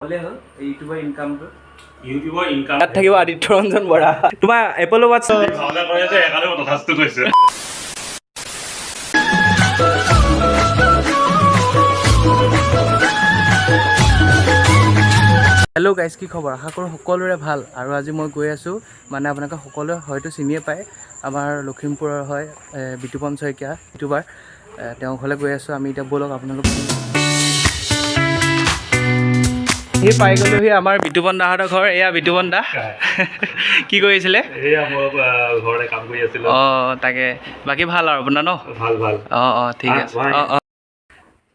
ইউটিউবৰ ইনকামটো তাত থাকিব আদিত্য ৰঞ্জন বৰা তোমাৰ এপল ৱাটছ হেল্ল' গাইজ, কি খবৰ? আশা কৰোঁ সকলোৰে ভাল। আৰু আজি মই গৈ আছোঁ, মানে আপোনালোকে সকলোৱে হয়তো চিনিয়ে পায়, আমাৰ লখিমপুৰৰ হয় বিতুপন শইকীয়া ইউটিউবাৰ, তেওঁৰ ঘৰলৈ গৈ আছোঁ আমি এতিয়া। ব'লক আপোনালোক সি পাই গ'লোহি আমাৰ বিতুপন দাহঁতৰ ঘৰ। এয়া বিতুপন দা, কি কৰিছিলে? ঘৰতে কাম কৰি আছিলোঁ। অঁ তাকে, বাকী ভাল আৰু আপোনাৰ ন? ভাল অঁ ঠিক আছে। অঁ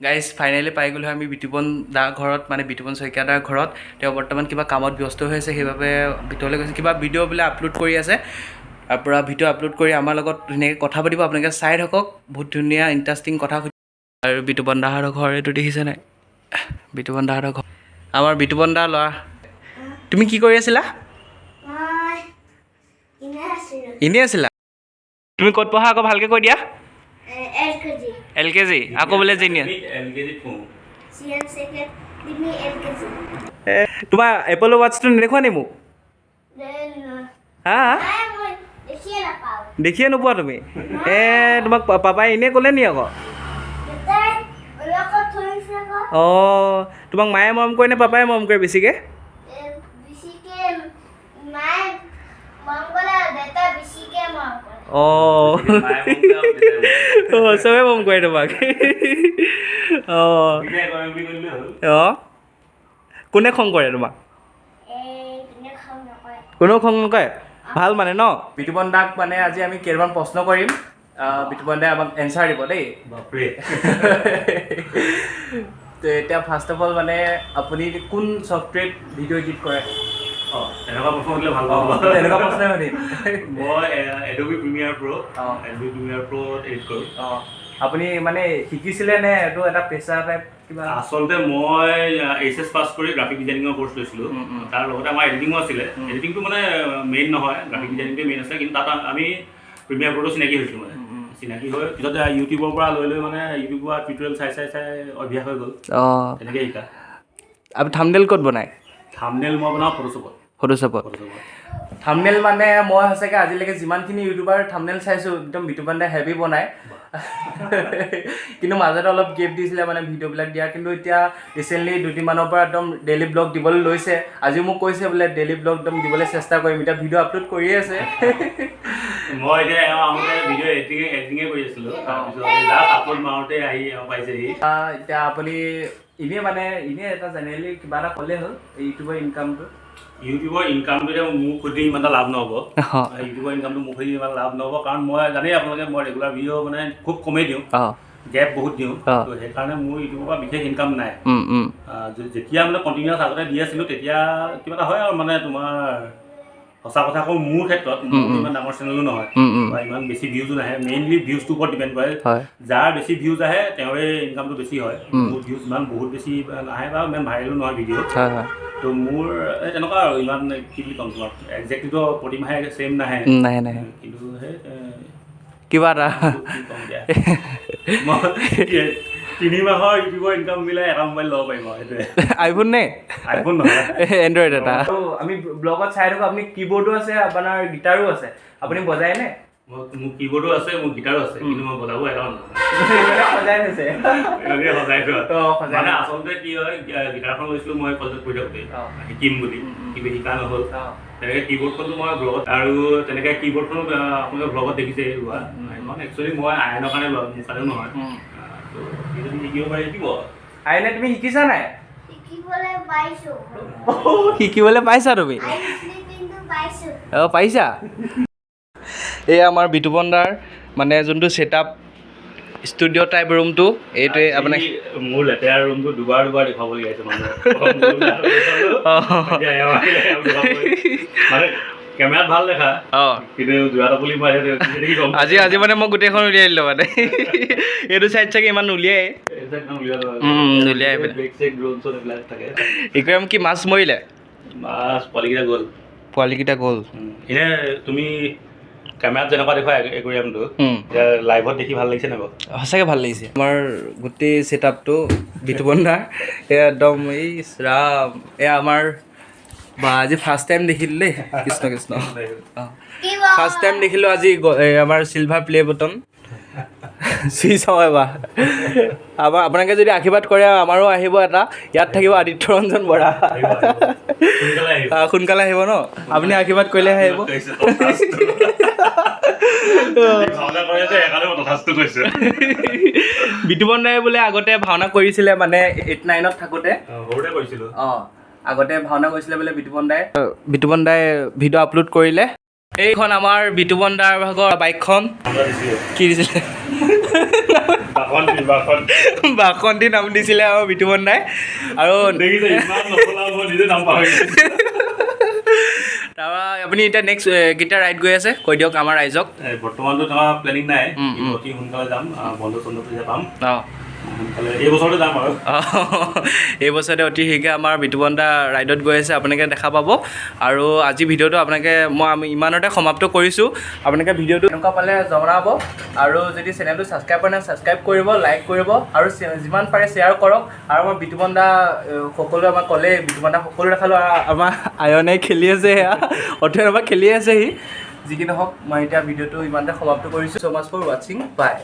গাইজ, ফাইনেলি পাই গ'লো আমি বিতুপন দাৰ ঘৰত, মানে বিতুপন শইকীয়া দাৰ ঘৰত। তেওঁ বৰ্তমান কিবা কামত ব্যস্ত হৈ আছে, সেইবাবে ভিতৰলৈ গৈছে। কিবা ভিডিঅ' বোলে আপলোড কৰি আছে, তাৰ পৰা ভিডিঅ' আপলোড কৰি আমাৰ লগত ধুনীয়াকৈ কথা পাতিব। আপোনালোকে চাই থাকক, বহুত ধুনীয়া ইণ্টাৰেষ্টিং কথা সুধিব। আৰু বিতুপন দাহঁতৰ ঘৰ এইটো দেখিছে নাই? বিতুপন দাহঁতৰ ঘৰ, আমাৰ বিতুপন দাৰ ল'ৰা। তুমি কি কৰি আছিলা? এনেই আছিলা? তুমি ক'ত পঢ়া আকৌ ভালকৈ কৈ দিয়া। LKG আকৌ বোলে জিনিয়াৰ। তোমাৰ এপল ৱাটছটো নেদেখুৱা নি মোক? হা দেখিয়ে নোপোৱা তুমি? তোমাক পাপাই এনেই ক'লে নি আকৌ? অঁ, তোমাক মায়ে মৰম কৰে নে পাপাই মৰম কৰে বেছিকৈ? অঁ চবে মৰম কৰে তোমাক। অঁ কোনে খং কৰে তোমাক? কোনেও খং নকৰে? ভাল মানে ন? বিতুপন দাক মানে আজি আমি কেইটামান প্ৰশ্ন কৰিম, বিতুপন দাই আমাক এনচাৰ দিব দেই। তো এতিয়া ফাৰ্ষ্ট অফ অল, মানে আপুনি কোন ছফ্টৱেৰত ভিডিঅ' এডিট কৰে? এনেকুৱা প্ৰশ্ন সুধিলে ভাল পাব। এনেকুৱা প্ৰশ্নই সুধিম। মই এডোবি প্ৰিমিয়াৰ প্ৰ' এডিট কৰোঁ। অঁ, আপুনি মানে শিকিছিলে নে এইটো এটা পেছা টাইপ কিবা? আচলতে মই HS পাছ কৰি গ্ৰাফিক ডিজাইনিঙৰ কোৰ্চ লৈছিলোঁ। তাৰ লগতে আমাৰ এডিটিঙো আছিলে। এডিটিংটো মানে মেইন নহয়, গ্ৰাফিক ডিজাইনিংটোৱে মেইন আছে। কিন্তু তাত আমি প্ৰিমিয়াৰ প্ৰ'টো চিনাকি হৈছিলোঁ। মানে চিনাকি হৈ পিছত ইউটিউবৰ পৰা লৈ মানে ইউটিউবৰ টিউটৰিয়েল চাই অভ্যাস হৈ গ'ল। অঁ তেনেকৈ শিকা। আপুনি থাম্বনেইল ক'ত বনায়? থাম্বনেইল মই বনাওঁ ফটোশ্বপত। থাম্বনেইল মানে মই সঁচাকৈ আজিলৈকে যিমানখিনি ইউটিউবাৰ থাম্বনেইল চাইছোঁ, একদম বিতুপন দাই হেভি বনায়। কিন্তু মাজতে অলপ গেপ দিছিলে মানে ভিডিঅ'বিলাক দিয়াৰ। কিন্তু এতিয়া ৰিচেণ্টলি দুদিনমানৰ পৰা একদম ডেইলি ব্লগ দিবলৈ লৈছে। আজিও মোক কৈছে বোলে ডেইলি ব্লগ একদম দিবলৈ চেষ্টা কৰিম। এতিয়া ভিডিঅ' আপলোড কৰিয়ে আছে। মই এতিয়া আহোঁতে ভিডিঅ' এডিটিঙে কৰি আছিলোঁ। তাৰপিছত লাষ্ট আপলোড মাৰোঁতে আহি পাইছেহি। এতিয়া আপুনি এনেই এটা জেনেৰেলি কিবা এটা ক'লেই হ'ল ইউটিউবৰ ইনকামটো। ইউটিউবৰ ইনকামটো এতিয়া মোক সুধি ইমান এটা লাভ নহ'ব। ইউটিউবৰ ইনকামটো মোক সুধি ইমান লাভ নহ'ব, কাৰণ মই জানেই আপোনালোকে মই ৰেগুলাৰ ভিডিঅ' মানে খুব কমেই দিওঁ, গেপ বহুত দিওঁ। তো সেইকাৰণে মোৰ ইউটিউবৰ পৰা বিশেষ ইনকাম নাই। যেতিয়া মানে কণ্টিনিউৱাছ আগতে দি আছিলোঁ, তেতিয়া কিবা এটা হয় আৰু মানে তোমাৰ সঁচা কথা কওঁ, মোৰ ক্ষেত্ৰত মোৰ ইমান ডাঙৰ চেনেলো নহয় বা ইমান বেছি ভিউজো নাহে। মেইনলি ভিউজটোৰ ওপৰত ডিপেণ্ড কৰে। যাৰ বেছি ভিউজ আহে তেওঁৰে ইনকামটো বেছি হয়। মোৰ ভিউজ ইমান বহুত বেছি নাহে বা ইমান ভাইৰেলো নহয় ভিডিঅ'। তো মোৰ তেনেকুৱা আৰু ইমান কি বুলি ক'ম তোমাক, একজেক্টলিটো প্ৰতিমাহে ছেইম নাহে। কিন্তু সেই কিবা এটা কি ক'ম এতিয়া, মই 3 মাহৰ ইউটিউবৰ ইনকাম মিলাই এটা মোবাইল ল'ব পাৰিম আৰু সেইটোৱে। আইফোন নে? আইফোন নহয়, এণ্ড্ৰইড এটা। আমি ব্লগত চাই থাকোঁ আপুনি কিবৰ্ডো আছে, আপোনাৰ গিটাৰো আছে। আপুনি বজায়নে? মোৰ কিবৰ্ডো আছে, মোৰ গিটাৰো আছে, কিন্তু মই বজাব এটাও নহয়। সজাই থৈছে। মানে আচলতে কি হয়, গিটাৰখন লৈছিলোঁ মই কলেজত পঢ়ি থাকোঁতে শিকিম বুলি, কিন্তু শিকা নহ'ল। তেনেকৈ কিবৰ্ডখনটো মই ব্লগত, আৰু তেনেকৈ কিবৰ্ডখনো আপোনালোকে ব্লগত দেখিছে লোৱা। সেইখন একচুৱেলি মই আইনৰ কাৰণে লোৱা, মোৰ কাৰণেও নহয়। তো যদি শিকিব পাৰি শিকিব। আইনে তুমি শিকিছা নাই? শিকিবলৈ পাইছা তুমি? অঁ পাৰিছা? এই আমাৰ বিতুপন দাৰ মানে যোনটো ছেটআপ ষ্টুডিঅ' টাইপ ৰুমটো, এইটোৱে আপোনাক মোৰ লেতেৰা ৰুমটো দুবাৰ দেখুৱাবলগীয়া হৈছে মানুহে। মানে কেমেৰাত ভাল দেখা, কিন্তু যোৰা টপলি মই আজি মানে মই গোটেইখন উলিয়াই দিলোঁ মানে। এইটো চাইড চাগে ইমান নুলিয়াই। ইকৰাম কি মাছ মৰিলে? মাছ পোৱালিকেইটা গ'ল। এনে তুমি কেমেৰাত যেনেকুৱা দেখুৱা একুৰিয়ামটো, লাইভত দেখি ভাল লাগিছে নাই বাৰু? সঁচাকৈ ভাল লাগিছে। আমাৰ গোটেই ছেটআপটো বিতুপন দা একদম এই ৰাম এয়া আমাৰ বা আজি ফাৰ্ষ্ট টাইম দেখিলোঁ দেই কৃষ্ণ কৃষ্ণ অঁ ফাৰ্ষ্ট টাইম দেখিলোঁ আজি আমাৰ চিলভাৰ প্লে বটন চুই চাওঁ এবাৰ আপোনালোকে যদি আশীৰ্বাদ কৰে আমাৰো আহিব এটা ইয়াত থাকিব আদিত্য ৰঞ্জন বৰা সোনকালে আহিব ন আপুনি আশীৰ্বাদ কৰিলেহে আহিব বিতুপন দাই বোলে আগতে ভাওনা কৰিছিলে মানে 8-9ত থাকোঁতে অঁ আগতে ভাওনা কৰিছিলে বোলে বিতুপন দাই ভিডিঅ' আপলোড কৰিলে এইখন আমাৰ বিতুপন দাৰ ভাগৰ বাইকখন কি দিছিলে বাসন্তী নাম দিছিলে আৰু বিতুপন দাই আৰু তাৰপৰা আপুনি এতিয়া নেক্সট কেতিয়া ৰাইড গৈ আছে কৈ দিয়ক আমাৰ ৰাইজক বৰ্তমানতো তোমাৰ প্লেনিং নাই অতি সোনকালে যাম বন্ধ চন্ধ পাম অঁ এই বছৰতে যাম আৰু এই বছৰতে অতি শীঘ্ৰে আমাৰ বিতুপন দা ৰাইডত গৈ আছে আপোনালোকে দেখা পাব আৰু আজি ভিডিঅ'টো আপোনালোকে আমি ইমানতে সমাপ্ত কৰিছোঁ আপোনালোকে ভিডিঅ'টো এনেকুৱা পালে জনাব আৰু যদি চেনেলটো ছাবস্ক্ৰাইব কৰা নাই ছাবস্ক্ৰাইব কৰিব লাইক কৰিব আৰু যিমান পাৰে শ্বেয়াৰ কৰক আৰু আমাৰ বিতুপন দা সকলোৱে আমাক ক'লে বিতুপন দা সকলো দেখালোঁ আৰু আমাৰ আয়নে খেলি আছে সেয়া অথৈ আমাৰ খেলি আছে সি যি কি নহওক মই এতিয়া ভিডিঅ'টো ইমানতে সমাপ্ত কৰিছোঁ ছ' মাছ ফৰ ৱাচিং বাই